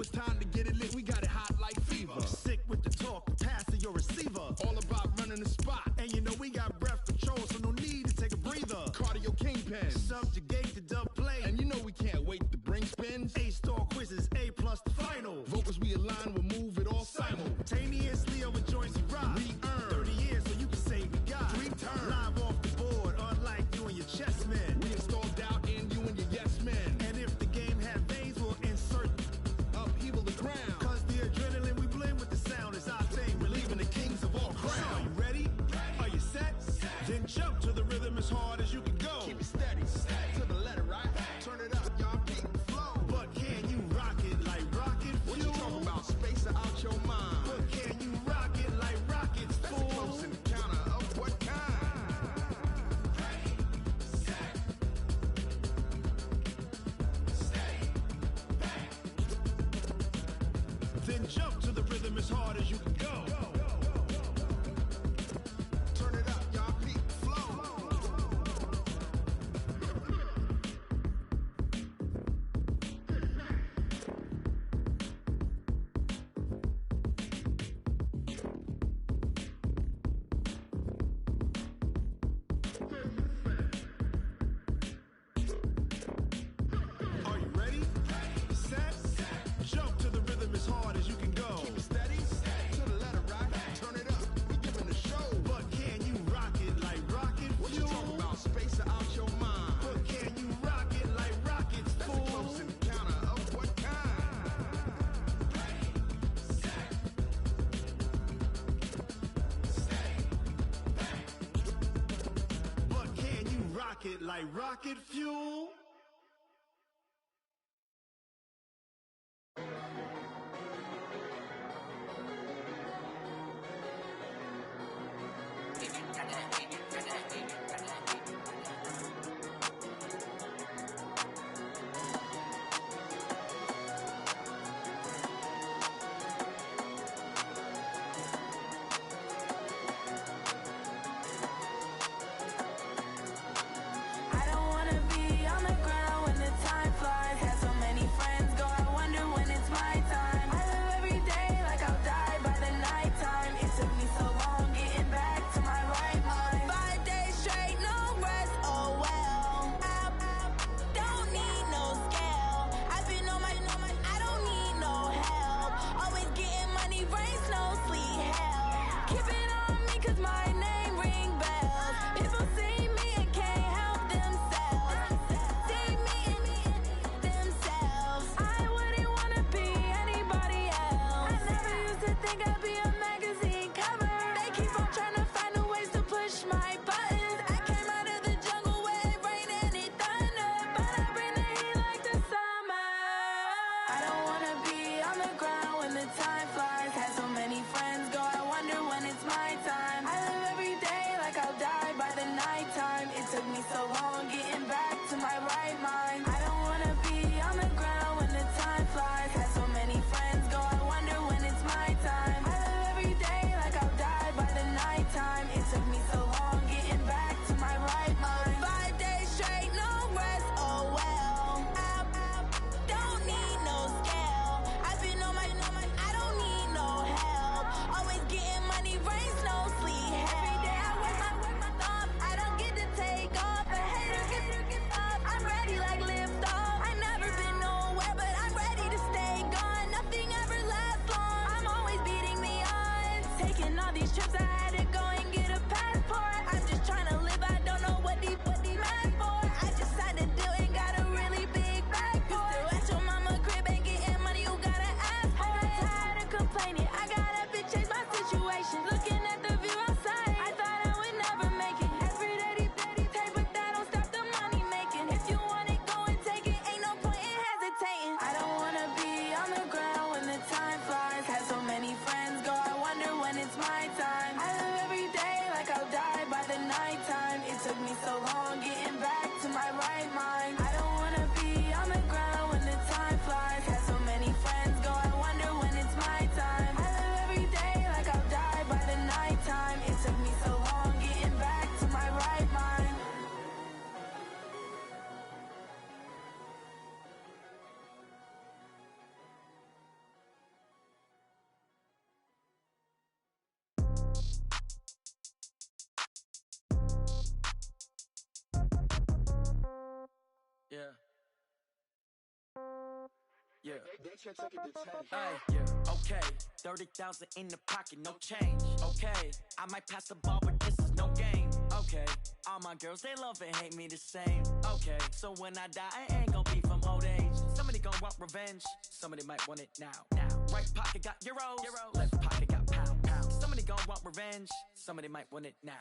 it's time to get it lit, we got it hot like fever. Sick with the talk, passing your receiver. All about running the spot. And you know we got breath control, so no need to take a breather. Cardio kingpin. Subjugate the dub play. And you know we can't wait to bring spins. A-star quizzes, A+ the final. Vocals we align, we'll move it all simultaneously over joints and rock. We earn 30 years so you can say we got 3 turns. Live off the board, unlike you and your chess men. We install doubt in you and your yes men. And if the game had veins, we'll insert upheaval the crown. Cause the adrenaline we blend with the sound is our thing. We're leaving the kings of all crowns. So are you ready? Are you set? Then jump to the rhythm as hard as you can go. Keep it steady, to the letter, right? Turn it up, y'all, keep the flow. But can you rock it like rocket fuel? What you talking about? Space out your mind. But can you rock it like rockets, fool? That's a close encounter of what kind? Ready, set, steady, bang. Then jump to the rhythm as hard as you can go. Turn it up, y'all, keep the flow. Are you ready? Set, jump to the rhythm as hard as you can go. Keep it steady, to the letter, right? Turn it up, we giving the show. But can you rock it like rocket What you fuel? talking about? Space out your mind. But can you rock it like rockets, That's a fool? close encounter of what kind? Ready, set, steady, bang. But can you rock it like rocket fuel? I don't wanna be on the ground when the time flies. Had so many friends go, I wonder when it's my time. I live every day like I'll die by the nighttime. It took me so long getting back to my right mind. 5 days straight, no rest, oh well. I don't need no scale. I've been on my, I don't need no help. Always getting money, rain, snow, sleet, hell. Keep it on me cause my name ring bells. People see me and can't help themselves. See me and themselves. I wouldn't wanna be anybody else. I never used to think I'd be a magazine cover. They keep on trying to find new ways to push my buttons. I came out of the jungle where it rained and it thundered, but I bring the heat like the summer. I don't wanna be on the ground when the time flies. Had so many friends go, I wonder when it's my time. I live every day like I'll die by the nighttime. It took me so long getting back to my right mind. I don't wanna be on the ground when the time flies. Had so many friends go, I wonder when it's my time. I live every day like I'll die by the nighttime. It took me so long getting back to my right mind. 5 days straight, no rest, oh well. I don't need no scale. I've been on my, I don't need no help. Always getting money, rain, snow, sleet, hell. Every day I work my thumb, I don't get to take off. A hater get up, I'm ready like lift off. I never been nowhere, but I'm ready to stay gone. Nothing ever lasts long, I'm always beating the odds. Taking all these trips, I had to go and get a passport. Yeah. Yeah. Okay. 30,000 in the pocket, no change. Okay. I might pass the ball, but this is no game. Okay. All my girls, they love and hate me the same. Okay. So when I die, I ain't gon' be from old age. Somebody gon' want revenge. Somebody might want it now. Right pocket got euros. Left pocket got pound. Somebody gon' want revenge. Somebody might want it now.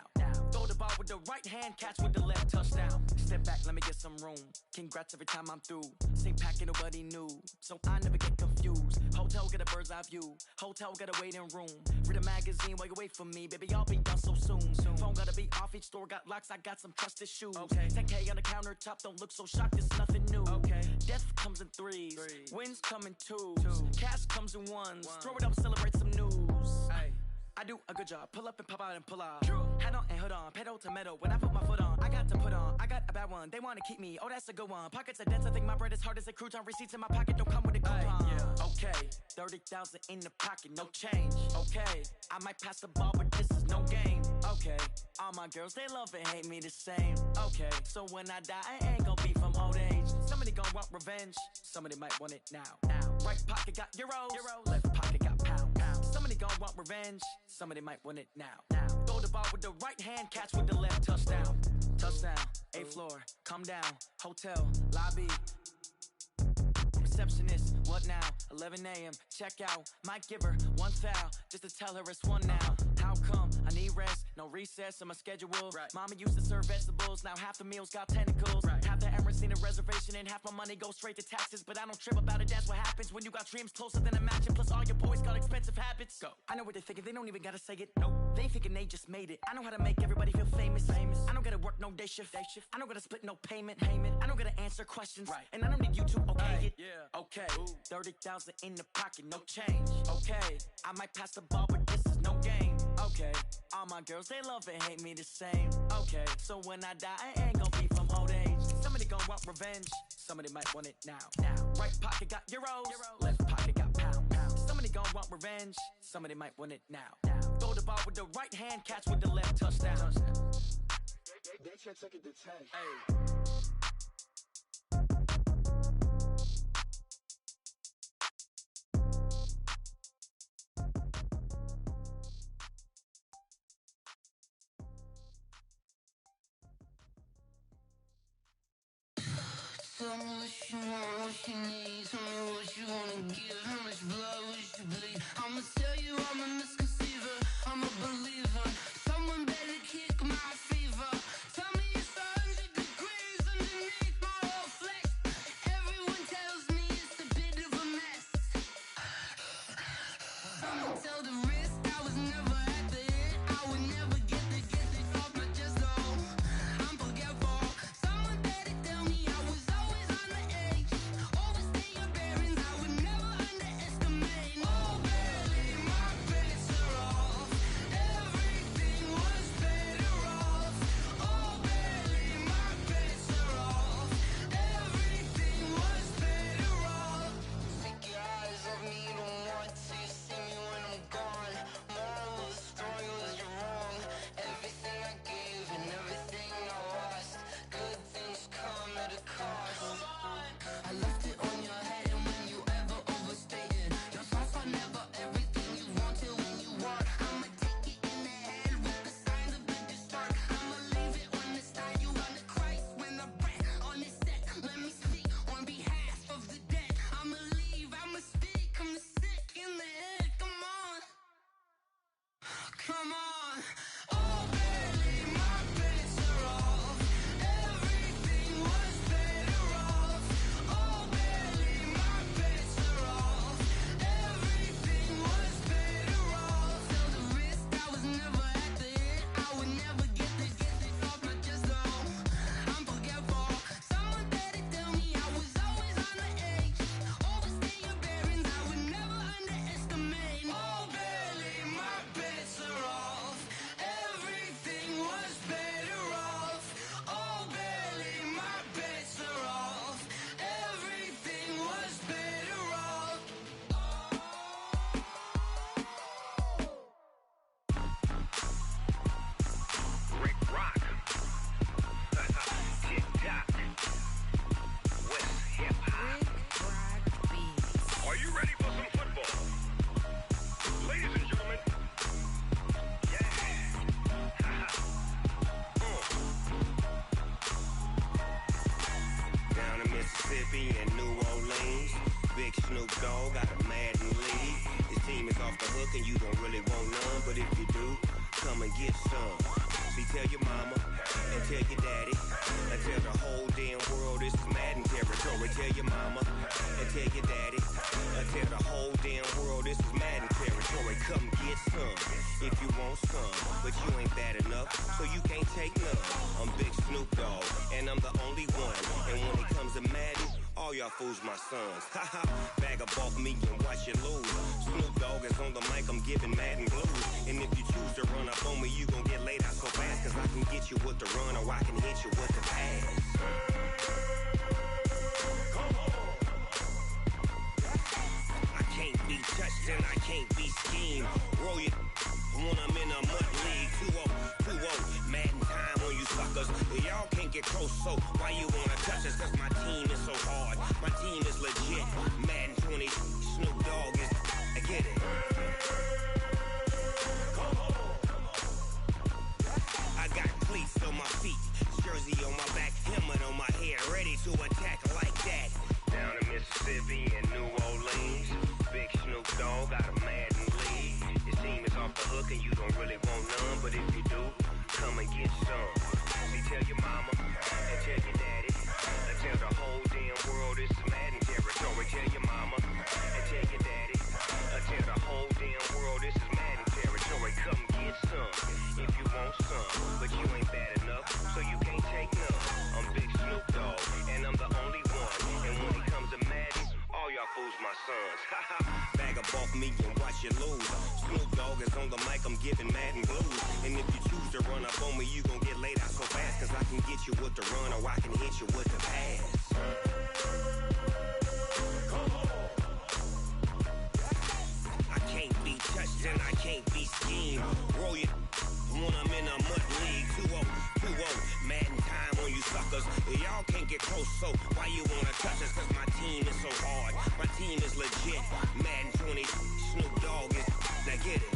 Throw the ball with the right hand, catch with the left, touchdown. Step back, let me get some room. Congrats every time I'm through. Same packet, nobody knew, so I never get confused. Hotel got a bird's eye view. Hotel got a waiting room. Read a magazine while you wait for me, baby. I'll be done so soon. Phone gotta be off, each store got locks. I got some trusted shoes. Okay. 10K on the countertop, don't look so shocked. It's nothing new. Okay. Death comes in threes. Wins come in twos. Cash comes in ones. Throw it up, celebrate some news. Ay. I do a good job, pull up and pop out and pull out. Head on and hood on, pedal to metal. When I put my foot on, I got to put on. I got a bad one, they wanna keep me. Oh, that's a good one. Pockets are dense, I think my bread is hard as a crouton. Receipts in my pocket don't come with a coupon. Okay, 30,000 in the pocket, no change. Okay, I might pass the ball, but this is no game. Okay, all my girls, they love and hate me the same. Okay, so when I die, I ain't gon' be from old age. Somebody gon' want revenge, somebody might want it now. Right pocket got euros, left pocket got pound. Somebody gon' want revenge, somebody might want it now. Throw the ball with the right hand, catch with the left, touchdown. Touchdown, 8th floor, come down, hotel, lobby. Receptionist, what now? 11 a.m. Check out. Might give her one foul just to tell her it's one now. How come? I need rest, no recess in my schedule. Right. Mama used to serve vegetables, now half the meals got tentacles. Right. Half the Emirates need a reservation and half my money goes straight to taxes. But I don't trip about it, that's what happens when you got dreams closer than a match. And plus all your boys got expensive habits. Go. I know what they're thinking, they don't even gotta say it. Nope. They ain't thinking they just made it. I know how to make everybody feel famous. I don't gotta work no day shift. I don't gotta split no payment. I don't gotta answer questions. Right. And I don't need you to okay it. Yeah. Okay. 30,000 in the pocket, no change. Okay. I might pass the ball, but this is no game. Okay. All my girls, they love and hate me the same. Okay. So when I die, I ain't gon' be from old age. Somebody gon' want revenge. Somebody might want it now. Right pocket got euros. Left pocket got pound. Somebody gon' want revenge. Somebody might want it now. Throw the ball with the right hand, catch with the left, touchdown. They should take it to 10. Hey. Tell me what you want, what you need. Tell me what you wanna give. How much blood would you bleed? I'ma tell you I'm a misconceiver. I'm a believer. Someone better kick my fever. Tell me it's 100 degrees underneath my whole flesh. Everyone tells me it's a bit of a mess. I'ma tell the risk I was never at the end. I would never get it off my chest though. I'm forgetful. Someone better tell me I was always on the edge. Overstay your bearings, I would never underestimate. Oh, barely my pressure. Snoop Dogg got a Madden lead. His team is off the hook and you don't really want none, but if you do, come and get some. See, tell your mama and tell your daddy and tell the whole damn world this is Madden territory. Tell your mama and tell your daddy and tell the whole damn world this is Madden territory. Come get some if you want some, but you ain't bad enough, so you can't take none. I'm Big Snoop Dogg, and I'm the only one. And when it comes to Madden, all y'all fools my sons. Haha, bag up off me and watch you lose. Snoop Dogg is on the mic, I'm giving Madden blues. And if you choose to run up on me, you gon' get laid out so fast, cause I can get you with the run or I can hit you with the pass. I can't be touched and I can't be schemed. Roll you when I'm in a mud league. 2-0, Madden time on you suckers. Y'all can't get close, so why you wanna touch us? Cause my team is so hard, my team is legit. Madden 20, Snoop Dogg is, I get it. I got cleats on my feet, jersey on my back, helmet on my head, ready to attack like that. Down in Mississippi and New Orleans, Big Snoop Dogg got a Madden lead. His team is off the hook and you don't really want none, but if you do, come and get some. See, tell your mama and tell your daddy and tell the whole damn world this is Madden territory. Tell your mama and tell your daddy and tell the whole damn world this is Madden territory. Come get some if you want some, but you ain't bad enough, so you can't take none. I'm Big Snoop Dogg, and I'm the only one. And when it comes to Madden, all y'all fools my sons. Haha, bag up off me and watch you lose. Snoop Dogg is on the mic, I'm giving Madden blues. And if you choose to run up on me, you gon' get laid out so fast, cause I can get you with the run or I can hit you with the pass. I can't be touched and I can't be schemed. Roll you when I'm in a mud league. 2-0, Madden time on you suckers. Y'all can't get close, so why you wanna touch us? Cause my team is so hard, my team is legit. Madden 20, Snoop Dogg is, now get it.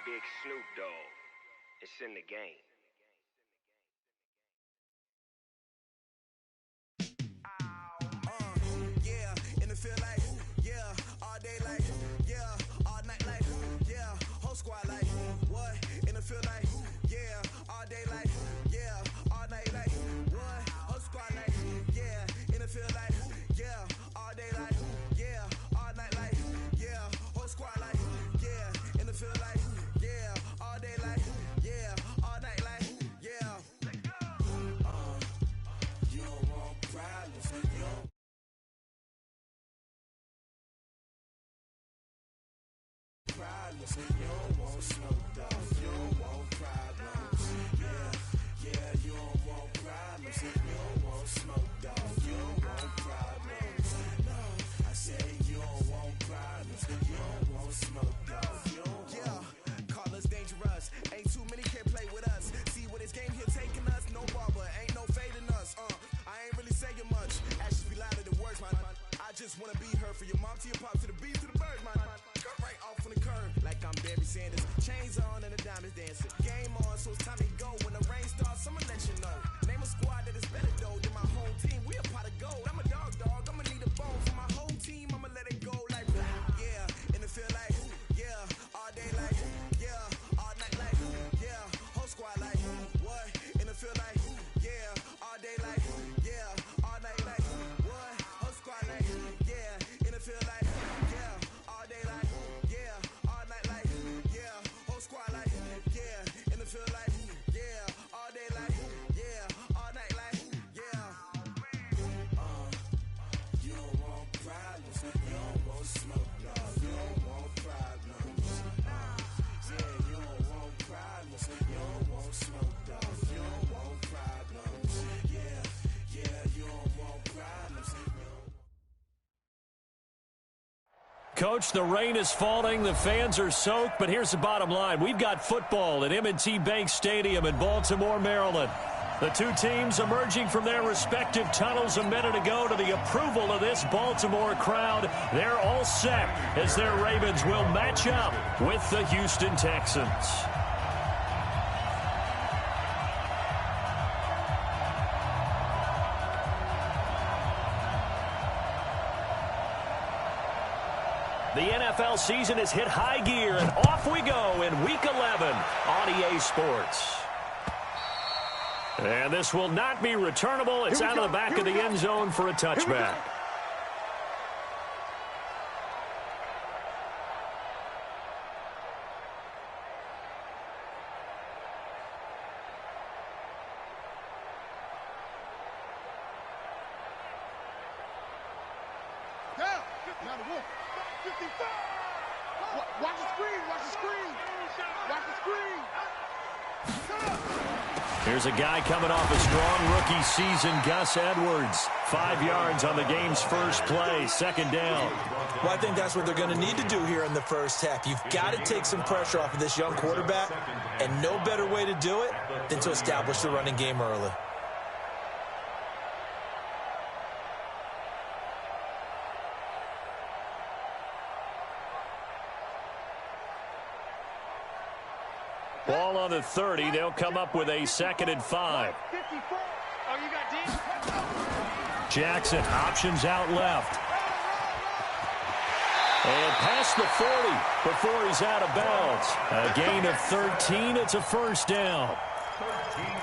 Big Snoop Dogg, it's in the game. Yeah, in the field like, yeah, all day like, yeah, all night like, yeah, whole squad like, what? In the field like, yeah, all day like, yeah, all night like, what? Whole squad like, yeah, in the field like, yeah, all day like, yeah, all night like, yeah, whole squad like, yeah, in the field like, yeah, all day like, yeah, all night like, yeah. You don't want problems, you don't. Problems. You don't want Snoop Dogg. You don't want problems. Yeah, you don't want problems. You don't want Snoop Dogg. You don't want problems. No, I said you don't want problems. You don't want Snoop Dogg. You don't call us dangerous. Ain't too many can play with us. See what this game here taking us? No barber, ain't no fading us. I ain't really saying much. Actions be louder than words, man. I just wanna be heard for your mom to your pop to the beat to the birds, man. Cut right off on the curve, like I'm Barry Sanders. Chains on and the diamonds dancing. Game on, so it's time to go. When the rain starts, I'ma let you know. Name a squad that is better though than my home team. We a pot of gold. I'm a dog. I'ma need a bone for my whole team. I'ma let it go like blah. Yeah, in the field like, yeah, all day like, yeah, all night like, yeah, whole squad like, what? In the field like, yeah, all day like, yeah, all night like, what? Whole squad like, yeah, in the field like, yeah, all day like, yeah, all night like, yeah, whole squad like, yeah, in the field like, yeah, all day like, yeah, all night like, yeah. You don't want problems, you don't want Snoop Dogg, you don't want problems. Yeah, you don't want problems, you don't want Snoop Dogg, you don't want problems. Yeah, you don't want problems. Coach, the rain is falling, the fans are soaked, but here's the bottom line. We've got football at M&T Bank Stadium in Baltimore, Maryland. The two teams emerging from their respective tunnels a minute ago to the approval of this Baltimore crowd. They're all set as their Ravens will match up with the Houston Texans. The NFL season has hit high gear, and off we go in Week 11 on EA Sports. And this will not be returnable. It's out of the back of the end zone for a touchback. Now the wolf. 55. Watch the screen. Watch the screen. Watch the screen. Here's a guy coming off a strong rookie season, Gus Edwards. 5 yards on the game's first play, second down. Well, I think that's what they're going to need to do here in the first half. You've got to take some pressure off of this young quarterback, and no better way to do it than to establish the running game early. Ball on the 30. They'll come up with a 2nd and 5. Jackson options out left. And past the 40 before he's out of bounds. A gain of 13. It's a first down.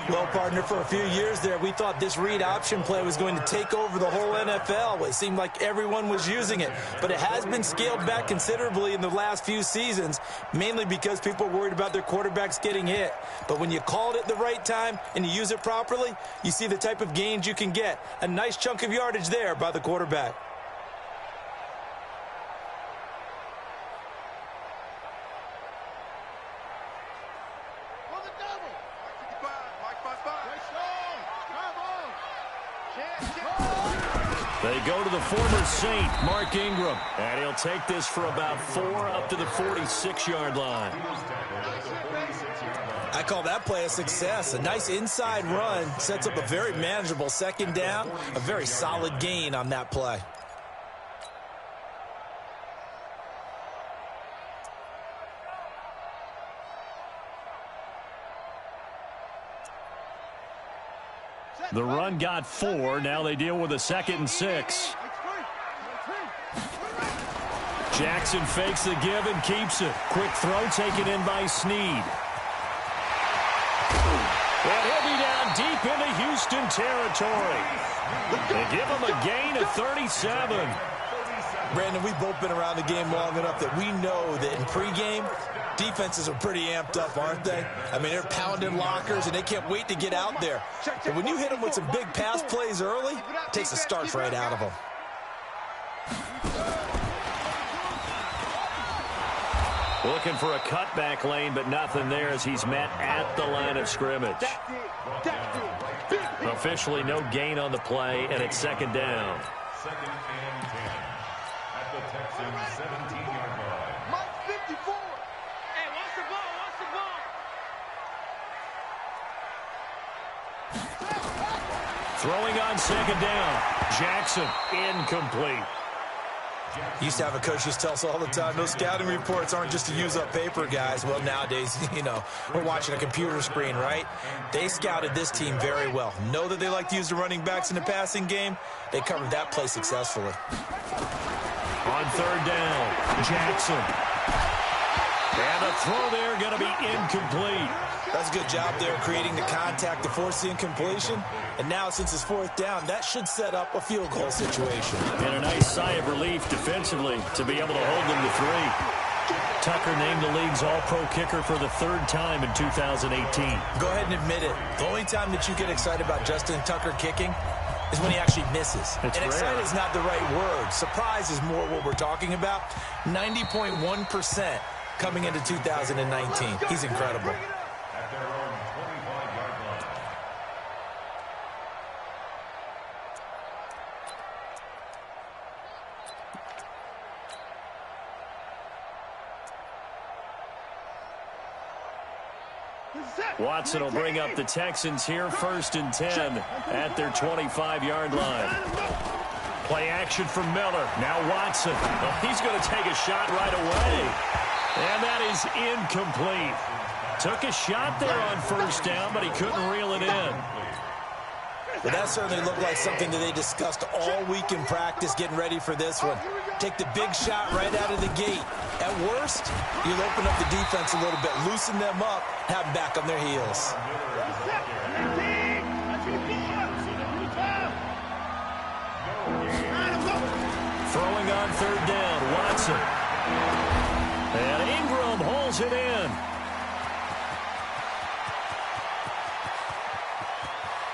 Well, partner, for a few years there, we thought this read option play was going to take over the whole NFL. It seemed like everyone was using it, but it has been scaled back considerably in the last few seasons, mainly because people are worried about their quarterbacks getting hit. But when you call it at the right time and you use it properly, you see the type of gains you can get. A nice chunk of yardage there by the quarterback. They go to the former Saint, Mark Ingram, and he'll take this for about 4 up to the 46-yard line. I call that play a success. A nice inside run sets up a very manageable second down, a very solid gain on that play. The run got 4. Now they deal with a 2nd and 6. Jackson fakes the give and keeps it. Quick throw taken in by Snead. And he'll be down deep into Houston territory. They give him a gain of 37. Brandon, we've both been around the game long enough that we know that in pregame, defenses are pretty amped up, aren't they? I mean, they're pounding lockers, and they can't wait to get out there. But when you hit them with some big pass plays early, it takes the starch right out of them. Looking for a cutback lane, but nothing there as he's met at the line of scrimmage. Officially no gain on the play, and it's 2nd down. 2nd and 10 at the Texans' 17-yard line. Mike 54. Hey, watch the ball. Watch the ball. Throwing on 2nd down. Jackson incomplete. Used to have a coach just tell us all the time, those scouting reports aren't just to use up paper, guys. Well, nowadays, you know, we're watching a computer screen, right? They scouted this team very well. Know that they like to use the running backs in the passing game. They covered that play successfully. On 3rd down, Jackson. And the throw there going to be incomplete. That's a good job there creating the contact to force the incompletion. And now, since it's 4th down, that should set up a field goal situation. And a nice sigh of relief defensively to be able to hold them to 3. Tucker named the league's all-pro kicker for the 3rd time in 2018. Go ahead and admit it. The only time that you get excited about Justin Tucker kicking is when he actually misses. It's and excited rare. is not the right word. Surprise is more what we're talking about. 90.1% coming into 2019. He's incredible. At their own 25-yard line. Watson will bring up the Texans here, 1st and 10 at their 25-yard line. Play action from Miller. Now Watson. Well, he's going to take a shot right away. And that is incomplete. Took a shot there on 1st down, but he couldn't reel it in. But that certainly looked like something that they discussed all week in practice getting ready for this one. Take the big shot right out of the gate. At worst, you'll open up the defense a little bit, loosen them up, have them back on their heels. Throwing on 3rd down, Watson. And Ingram holds it in.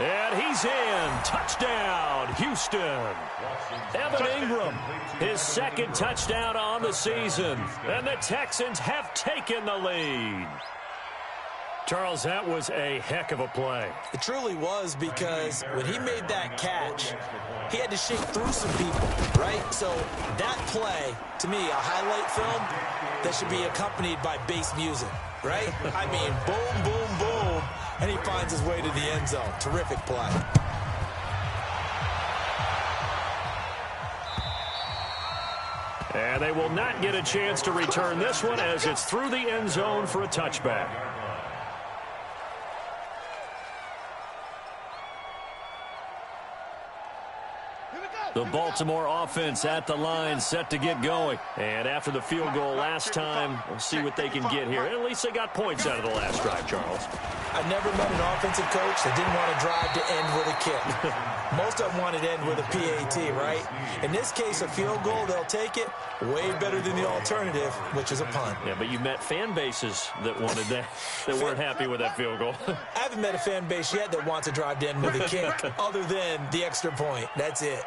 And he's in. Touchdown, Houston. Evan Ingram, his 2nd touchdown on the season. And the Texans have taken the lead. Charles, that was a heck of a play. It truly was, because when he made that catch, he had to shake through some people, right? So that play, to me, a highlight film that should be accompanied by bass music, right? I mean, boom, boom, boom, and he finds his way to the end zone. Terrific play. And they will not get a chance to return this one as it's through the end zone for a touchback. The Baltimore offense at the line, set to get going. And after the field goal last time, we'll see what they can get here. At least they got points out of the last drive, Charles. I've never met an offensive coach that didn't want to drive to end with a kick. Most of them wanted to end with a PAT, right? In this case, a field goal, they'll take it. Way better than the alternative, which is a punt. Yeah, but you met fan bases that wanted that, that weren't happy with that field goal. I haven't met a fan base yet that wants to drive to end with a kick, other than the extra point. That's it.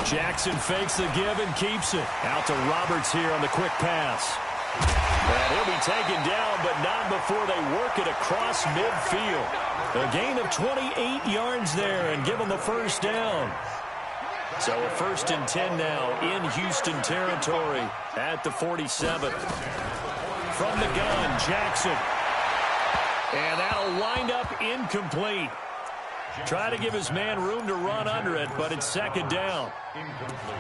Jackson fakes the give and keeps it. Out to Roberts here on the quick pass. And he'll be taken down, but not before they work it across midfield. A gain of 28 yards there and give them the 1st down. So a 1st and 10 now in Houston territory at the 47. From the gun, Jackson. And that'll wind up incomplete. Try to give his man room to run under it, but it's 2nd down.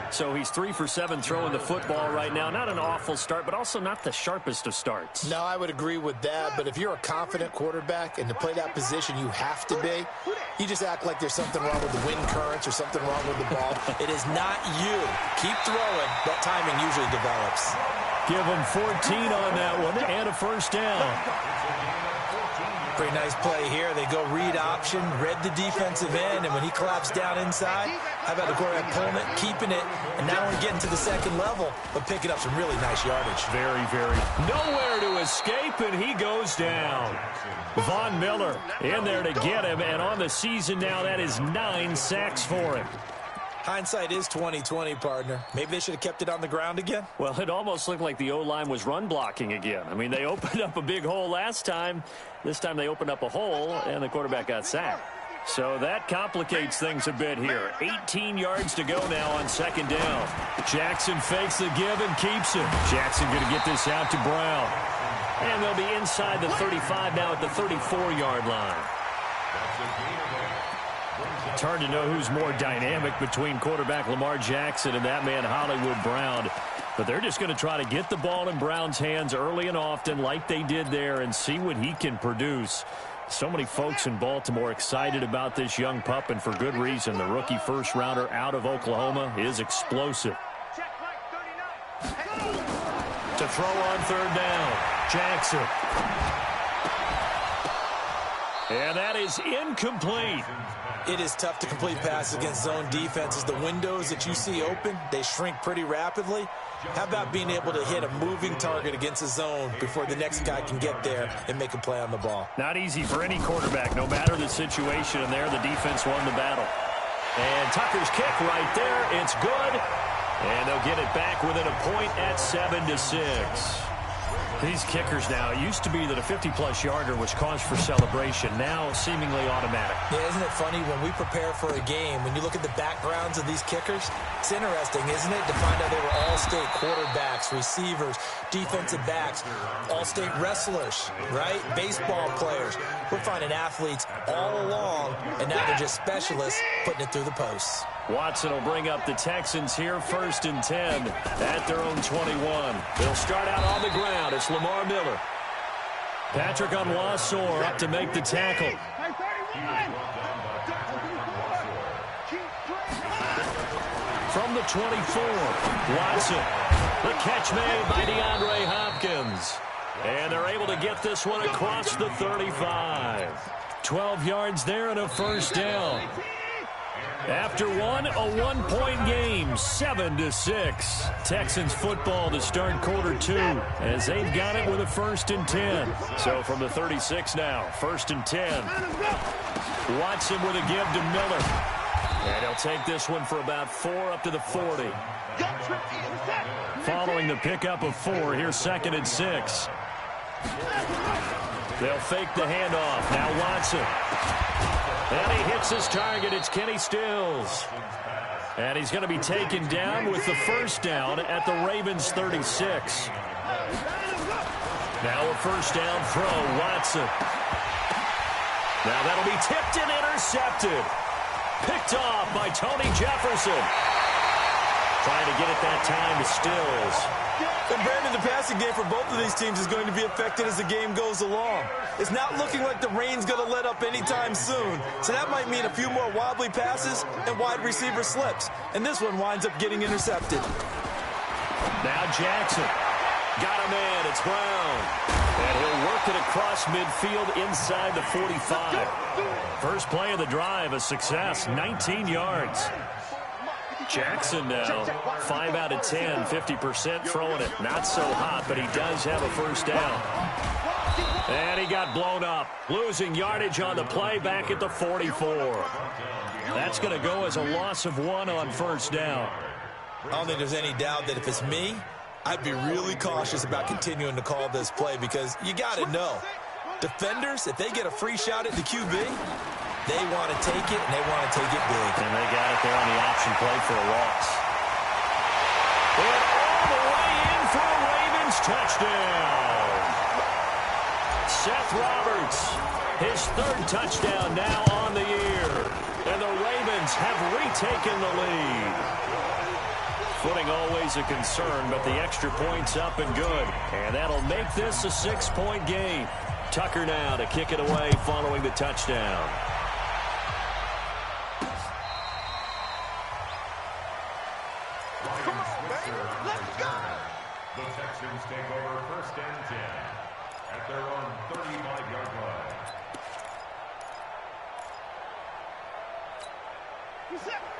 So he's 3 for 7 throwing the football right now. Not an awful start, but also not the sharpest of starts. No, I would agree with that. But if you're a confident quarterback and to play that position you have to be, you just act like there's something wrong with the wind currents or something wrong with the ball. It is not you. Keep throwing. That timing usually develops. Give him 14 on that one and a 1st down. Pretty nice play here. They go read option, read the defensive end, and when he collapsed down inside, how about the quarterback pulling it, keeping it, and not only getting to the 2nd level, but picking up some really nice yardage. Very, very. Nowhere to escape, and he goes down. Von Miller in there to get him, and on the season now, that is 9 sacks for him. Hindsight is 20/20, partner. Maybe they should have kept it on the ground again. Well, it almost looked like the O-line was run blocking again. I mean, they opened up a big hole last time. This time they opened up a hole, and the quarterback got sacked. So that complicates things a bit here. 18 yards to go now on 2nd down. Jackson fakes the give and keeps it. Jackson going to get this out to Brown. And they'll be inside the 35 now at the 34-yard line. It's hard to know who's more dynamic between quarterback Lamar Jackson and that man Hollywood Brown. But they're just going to try to get the ball in Brown's hands early and often like they did there and see what he can produce. So many folks in Baltimore excited about this young pup, and for good reason. The rookie first-rounder out of Oklahoma is explosive. To throw on 3rd down, Jackson. And that is incomplete. It is tough to complete passes against zone defenses. The windows that you see open, they shrink pretty rapidly. How about being able to hit a moving target against a zone before the next guy can get there and make a play on the ball? Not easy for any quarterback, no matter the situation. And there, the defense won the battle. And Tucker's kick right there. It's good. And they'll get it back within a point at 7-6. These kickers now, it used to be that a 50-plus yarder was cause for celebration. Now, seemingly automatic. Yeah, isn't it funny when we prepare for a game, when you look at the backgrounds of these kickers, it's interesting, isn't it, to find out they were all-state quarterbacks, receivers, defensive backs, all-state wrestlers, right? Baseball players. We're finding athletes all along, and now they're just specialists putting it through the posts. Watson will bring up the Texans here, 1st and 10 at their own 21. They'll start out on the ground. It's Lamar Miller. Patrick Onwuasor up to make the tackle. From the 24, Watson. The catch made by DeAndre Hopkins. And they're able to get this one across the 35. 12 yards there and a first down. After one, a one-point game, 7-6. Texans football to start quarter 2 as they've got it with a 1st and 10. So from the 36 now, 1st and 10. Watson with a give to Miller. And he'll take this one for about 4 up to the 40. Following the pickup of 4, here's 2nd and 6. They'll fake the handoff. Now Watson. And he hits his target. It's Kenny Stills. And he's going to be taken down with the first down at the Ravens' 36. Now a first down throw, Watson. Now that'll be tipped and intercepted. Picked off by Tony Jefferson. Trying to get it that time to Stills. And Brandon, the passing game for both of these teams is going to be affected as the game goes along. It's not looking like the rain's going to let up anytime soon. So that might mean a few more wobbly passes and wide receiver slips. And this one winds up getting intercepted. Now Jackson. Got a man. It's Brown. And he'll work it across midfield inside the 45. First play of the drive, a success, 19 yards. Jackson now, 5 out of 10, 50% throwing it. Not so hot, but he does have a first down. And he got blown up. Losing yardage on the play back at the 44. That's going to go as a loss of 1 on first down. I don't think there's any doubt that if it's me, I'd be really cautious about continuing to call this play because you got to know, defenders, if they get a free shot at the QB, they want to take it, and they want to take it big. And they got it there on the option play for a loss. And all the way in for a Ravens touchdown. Seth Roberts, his 3rd touchdown now on the year. And the Ravens have retaken the lead. Footing always a concern, but the extra point's up and good. And that'll make this a 6-point game. Tucker now to kick it away following the touchdown. The Texans take over 1st and 10 at their own 35-yard line.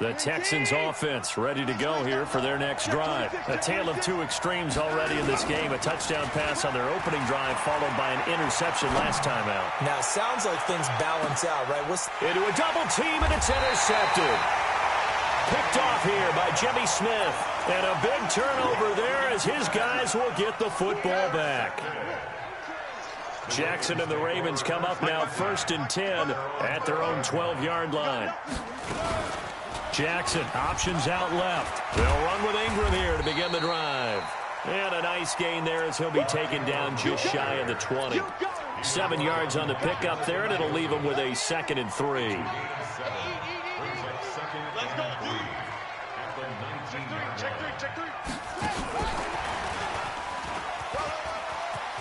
The Texans offense ready to go here for their next drive. A tale of 2 extremes already in this game. A touchdown pass on their opening drive followed by an interception last time out. Now, it sounds like things balance out, right? Into a double team, and it's intercepted. Picked off here by Jimmy Smith. And a big turnover there as his guys will get the football back. Jackson and the Ravens come up now 1st and 10 at their own 12-yard line. Jackson, options out left. They'll run with Ingram here to begin the drive. And a nice gain there as he'll be taken down just shy of the 20. 7 yards on the pickup there, and it'll leave him with a 2nd and 3.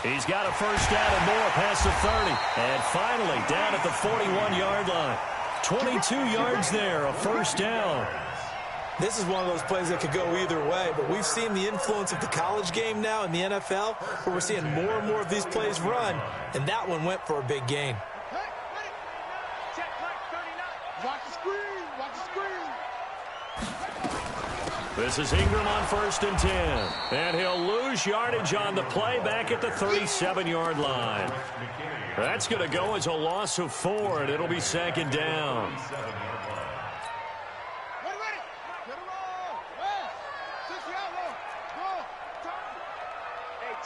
He's got a first down and more past the 30. And finally, down at the 41-yard line. 22 yards there, a first down. This is one of those plays that could go either way, but we've seen the influence of the college game now in the NFL, where we're seeing more and more of these plays run, and that one went for a big gain. Watch the screen. Watch the screen. This is Ingram on 1st and 10. And he'll lose yardage on the play back at the 37-yard line. That's going to go as a loss of 4, and it'll be 2nd down.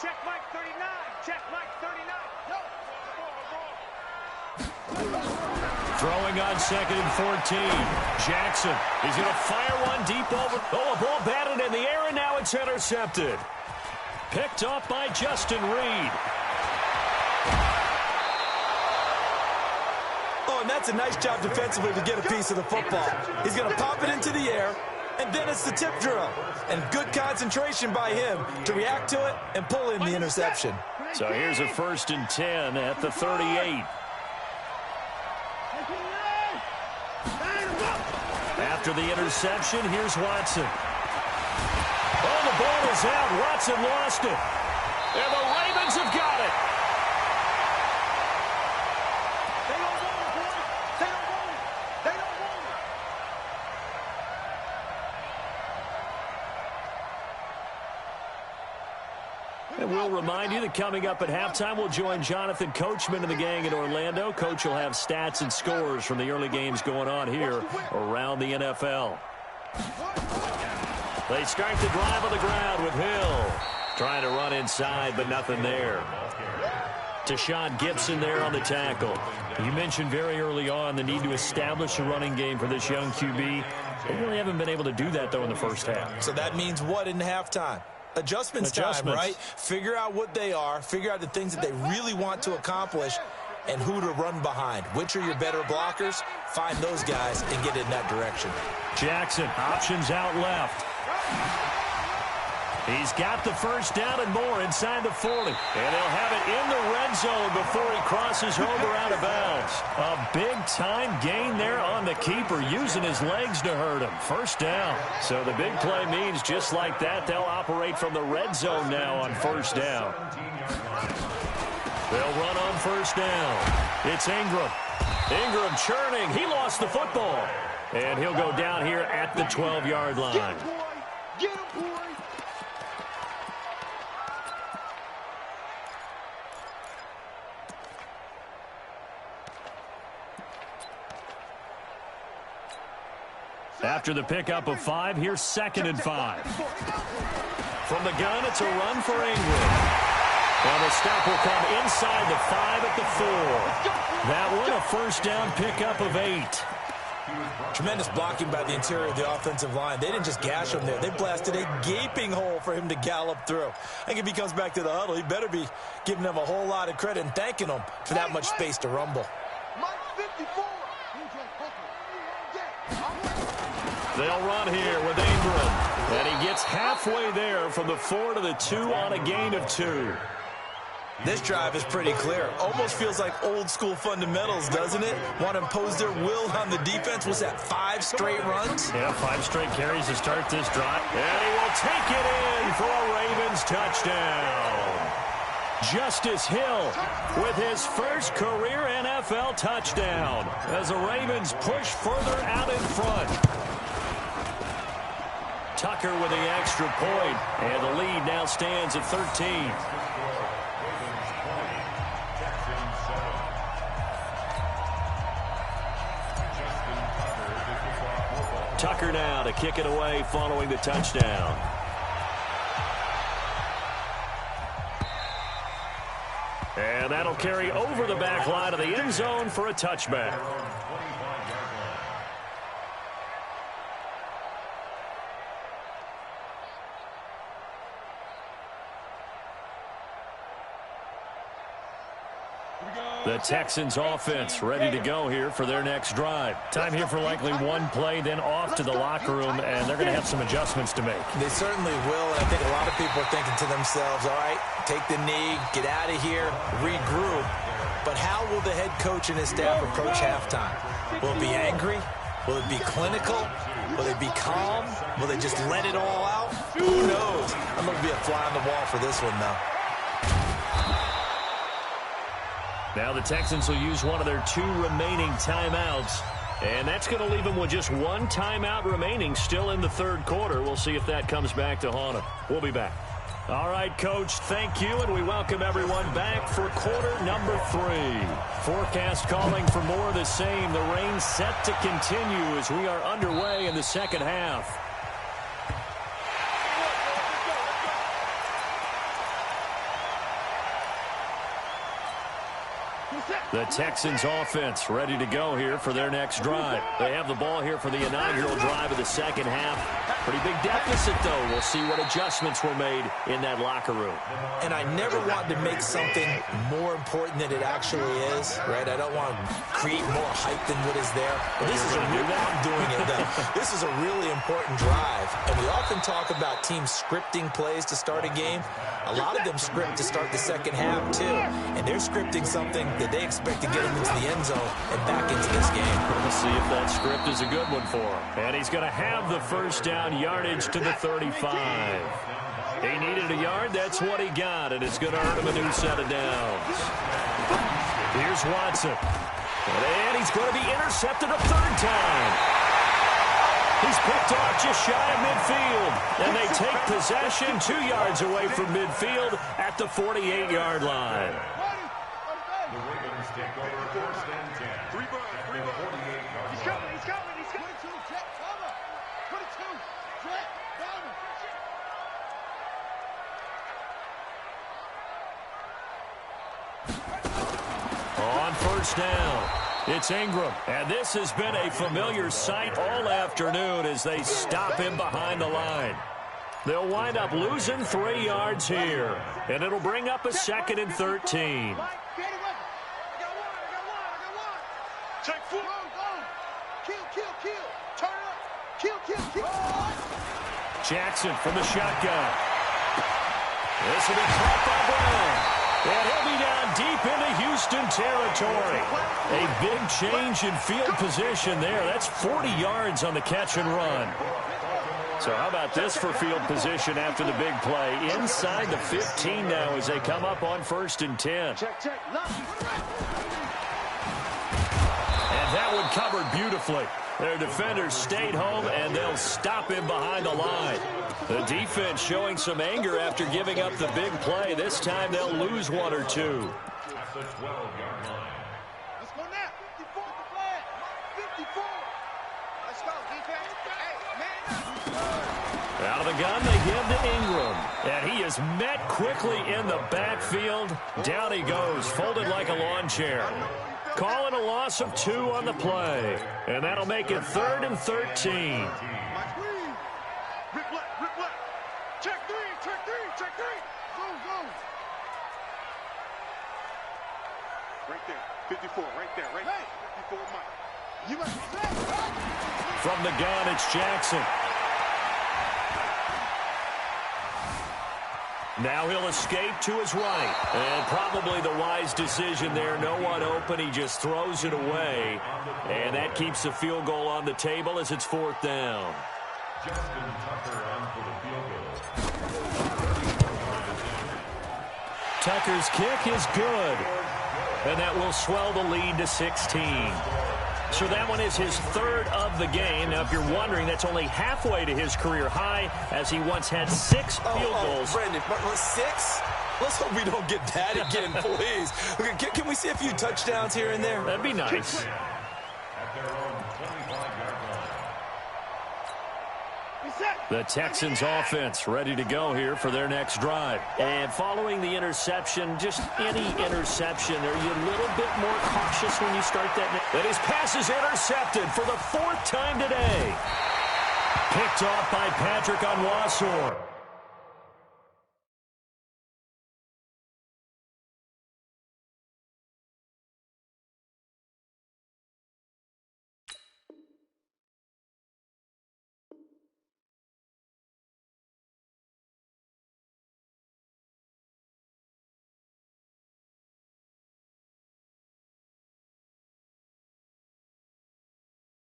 Check Mike 39. Check Mike 39. No. Throwing on 2nd and 14. Jackson. He's going to fire one deep over. Oh, a ball batted in the air, and now it's intercepted. Picked off by Justin Reed. Oh, and that's a nice job defensively to get a piece of the football. He's going to pop it into the air, and then it's the tip drill. And good concentration by him to react to it and pull in the interception. So here's a 1st and 10 at the 38. After the interception, here's Watson. Oh, the ball is out. Watson lost it. And the Ravens have got it. They don't want it, boys. They don't want it. They don't want it. And we'll remind you that coming up at halftime, we'll join Jonathan Coachman and the gang in Orlando. Coach will have stats and scores from the early games going on here around the NFL. They start the drive on the ground with Hill. Trying to run inside, but nothing there. Tashawn Gibson there on the tackle. You mentioned very early on the need to establish a running game for this young QB. They really haven't been able to do that, though, in the first half. So that means what in halftime? Adjustments time, right? Figure out what they are, figure out the things that they really want to accomplish, and who to run behind. Which are your better blockers? Find those guys and get in that direction. Jackson, options out left. He's got the first down and more inside the 40. And he'll have it in the red zone before he crosses over out of bounds. A big-time gain there on the keeper, using his legs to hurt him. First down. So the big play means just like that, they'll operate from the red zone now on first down. They'll run on first down. It's Ingram. Ingram churning. He lost the football. And he'll go down here at the 12-yard line. Get him, boy. After the pickup of 5, here's 2nd and 5. From the gun, it's a run for Ingram. And the stop will come inside the 5 at the 4. That one, a first down pickup of 8. Tremendous blocking by the interior of the offensive line. They didn't just gash him there. They blasted a gaping hole for him to gallop through. I think if he comes back to the huddle, he better be giving them a whole lot of credit and thanking them for that much space to rumble. Mike 54. They'll run here with Ingram. And he gets halfway there from the 4 to the 2 on a gain of 2. This drive is pretty clear. Almost feels like old school fundamentals, doesn't it? Want to impose their will on the defense. Was that 5 straight runs? Yeah, 5 straight carries to start this drive. And he will take it in for a Ravens touchdown. Justice Hill with his first career NFL touchdown as the Ravens push further out in front. Tucker with the extra point, and the lead now stands at 13. Tucker now to kick it away following the touchdown. And that'll carry over the back line of the end zone for a touchback. The Texans offense ready to go here for their next drive. Time here for likely one play, then off to the locker room, and they're going to have some adjustments to make. They certainly will, and I think a lot of people are thinking to themselves, all right, take the knee, get out of here, regroup. But how will the head coach and his staff approach halftime? Will it be angry? Will it be clinical? Will they be calm? Will they just let it all out? Who knows? I'm going to be a fly on the wall for this one, though. Now the Texans will use one of their 2 remaining timeouts. And that's going to leave them with just 1 timeout remaining still in the third quarter. We'll see if that comes back to haunt them. We'll be back. All right, Coach, thank you, and we welcome everyone back for quarter number 3. Forecast calling for more of the same. The rain set to continue as we are underway in the second half. The Texans offense ready to go here for their next drive. They have the ball here for the inaugural drive of the second half. Pretty big deficit, though. We'll see what adjustments were made in that locker room. And I never want to make something more important than it actually is, right? I don't want to create more hype than what is there. But this is a real, I'm doing it, though. This is a really important drive. And we often talk about teams scripting plays to start a game. A lot of them script to start the second half, too. And they're scripting something that they expect to get them into the end zone and back into this game. We'll see if that script is a good one for him. And he's going to have the first down, yardage to the 35. He needed a yard. That's what he got, and it's going to earn him a new set of downs. Here's Watson. And he's going to be intercepted a third time. He's picked off just shy of midfield. And they take possession 2 yards away from midfield at the 48-yard line. The Ravens take over first and 10. 3 ball, 3 ball. He's coming, he's coming, he's coming. 22, Jet, cover. 22, Jet, cover. On first down, it's Ingram. And this has been a familiar sight all afternoon as they stop him behind the line. They'll wind up losing 3 yards here. And it'll bring up a 2nd and 13. Take 4. Kill. Turn up. Kill. Jackson from the shotgun. This will be caught by Brown. And he'll be down deep into Houston territory. A big change in field position there. That's 40 yards on the catch and run. So how about this for field position after the big play? Inside the 15 now as they come up on 1st and 10. Check. And that one covered beautifully. Their defenders stayed home, and they'll stop him behind the line. The defense showing some anger after giving up the big play. This time they'll lose 1 or 2. At the 12-yard line. Let's go now. 54 the flag. 54. Let's go, defense. Hey, man. Out of the gun, they give to Ingram. And he is met quickly in the backfield. Down he goes, folded like a lawn chair. Calling a loss of 2 on the play. And that'll make it 3rd and 13. Rip left. Check three. Go. Right there. 54, right there. 54, Mike. You must be From the gun, it's Jackson. Now he'll escape to his right. And probably the wise decision there. No one open. He just throws it away. And that keeps the field goal on the table as it's 4th down. Justin Tucker on for the field goal. Tucker's kick is good. And that will swell the lead to 16. So that one is his 3rd of the game. Now, if you're wondering, that's only halfway to his career high, as he once had 6 field goals. Brendan, 6? Let's hope we don't get that again, please. Can we see a few touchdowns here and there? That'd be nice. At their own 25-yard line. The Texans offense ready to go here for their next drive. And following the interception, just any interception, are you a little bit more cautious when you start that? And his pass is intercepted for the 4th time today. Picked off by Patrick Onwuasor.